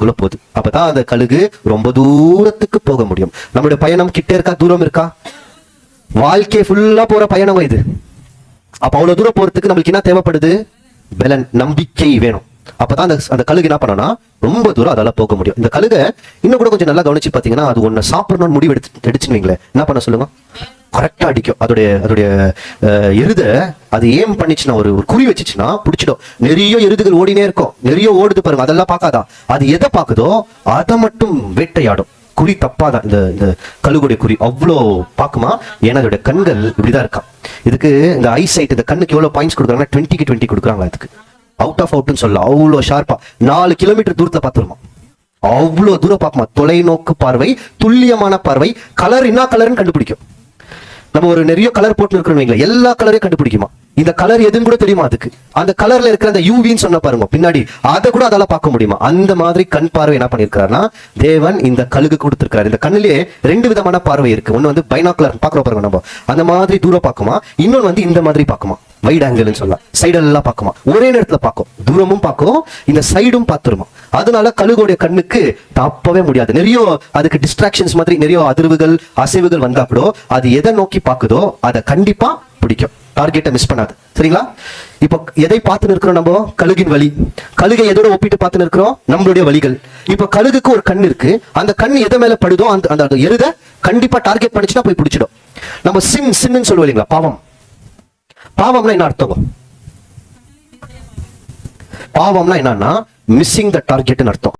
கழுகுக்குள்ள போகுது. அப்பதான் அந்த கழுகு ரொம்ப தூரத்துக்கு போக முடியும். நம்மளுடைய பயணம் கிட்ட இருக்கா, தூரம் இருக்கா? வாழ்க்கை ஃபுல்லா போற பயணம் இது. அப்ப அவ்வளவு தூரம் போறதுக்கு நம்மளுக்கு என்ன தேவைப்படுது? பலன், நம்பிக்கை வேணும். அப்பதான் அந்த கழுகு என்ன பண்ணனா ரொம்ப தூரம் அதால போக முடியும். இந்த கழுகை இன்னும் கூட கொஞ்சம் நல்லா கவனிச்சு பாத்தீங்கன்னா, அது ஒன்னு சாப்பிடணும்னு முடிவு எடுச்சுன்னு வைங்களேன், என்ன பண்ண சொல்லுங்க, கரெக்டா அடிக்கும். அதோடைய எருத அது ஏம் பண்ணிச்சுன்னா, ஒரு குறி வச்சுச்சுன்னா பிடிச்சிடும். நிறைய எருதுகள் ஓடினே இருக்கும், நிறைய ஓடுது பாருங்க, அதெல்லாம் பார்க்காதா, அது எதை பார்க்குதோ அதை மட்டும் வேட்டையாடும். குறி தப்பாதான் இந்த கழுகுடைய குறி அவ்வளோ பார்க்குமா, ஏன்னா அதோட கண்கள் இப்படிதான் இருக்கா. இதுக்கு இந்த ஐசைட், இந்த கண்ணுக்கு எவ்வளவு பாயிண்ட்ஸ் கொடுக்குறாங்கன்னா 20க்கு 20 கொடுக்குறாங்க. அதுக்கு அவுட் ஆஃப் அவுட்னு சொல்லலாம். அவ்வளோ ஷார்ப்பா 4 கிலோமீட்டர் தூரத்துல பார்த்துருமா, அவ்வளோ தூரம் பார்க்குமா. தொலைநோக்கு பார்வை, துல்லியமான பார்வை, கலர் என்ன கலர்னு கண்டுபிடிக்கும். நம்ம ஒரு நிறைய கலர் போட்டு இருக்கிறோம், எல்லா கலரையும் கண்டுபிடிக்குமா. இந்த கலர் எதுன்னு கூட தெரியுமா அதுக்கு. அந்த கலர்ல இருக்கிற அந்த யூவின்னு சொன்ன பாருங்க பின்னாடி, அதை கூட அதால பார்க்க முடியுமா. அந்த மாதிரி கண் பார்வை என்ன பண்ணிருக்காருன்னா தேவன் இந்த கழுகு கொடுத்திருக்காரு. இந்த கண்ணிலேயே 2 விதமான பார்வை இருக்கு. ஒன்னு வந்து பைனாக்குலர் பாக்குறோம் பாருங்க நம்ம, அந்த மாதிரி தூரம் பார்க்குமா. இன்னொன்னு வந்து இந்த மாதிரி பார்க்குமா, வைட் ஆங்கிள்னு சொல்லலாம். சைடெல்லாம் பார்க்குமா, ஒரே நேரத்துல பார்க்கும், தூரமும் பார்க்கும், இந்த சைடும் பார்த்துருமா. அதனால கழுகுடைய கண்ணுக்கு தப்பவே முடியாது. நிறைய அதுக்கு டிஸ்ட்ராக்ஷன்ஸ் மாதிரி நிறைய அதிர்வுகள் அசைவுகள் வந்தா கூட அது எதை நோக்கி பார்க்குதோ அதை கண்டிப்பா பிடிக்கும். டார்கெட்டை மிஸ் பண்ணாது. சரிங்களா? இப்போ எதை பார்த்து இருக்கிறோம் நம்ம? கழுகின் வழி. கழுகை எதோட ஒப்பிட்டு பார்த்து இருக்கிறோம்? நம்மளுடைய வழிகள். இப்போ கழுகுக்கு ஒரு கண் இருக்கு, அந்த கண் எதை மேல படுதோ அந்த எருத கண்டிப்பா டார்கெட் பண்ணிச்சுன்னா போய் பிடிச்சிடும். நம்ம சின்னு சொல்லுவோம் இல்லைங்களா, பாவம். பாவம்னா என்ன அர்த்தம்? பாவம்னா என்னன்னா மிஸ்ஸிங் த டார்கெட்னு அர்த்தம்.